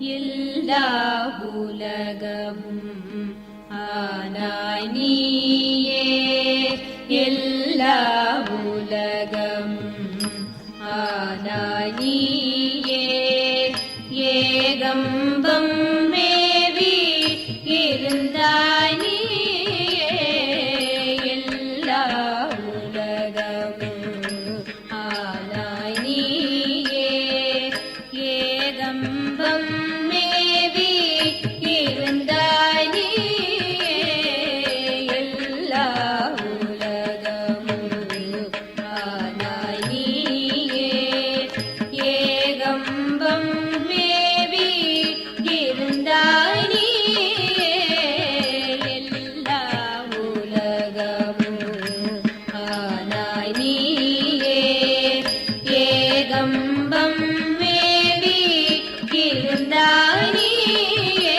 எல்லா உலகமும் ஆனாய் நீயே. எல்லா உலகமும் ஆனாய் நீயே. ஏகம்பம் மேவி இருந்தாய் நீயே. எல்லா உலகமும் ஆனாய் நீயே. ஏகம்பம் மேவி இருந்தாய் நீயே. எல்லா உலகமும் ஆனாய் நீயே. ஏகம்பம் மேவி இருந்தாய் நீயே. எல்லா உலகமும் ஆனாய் நீயே. ஏகம்பம் மேவி இருந்தாய் நீயே.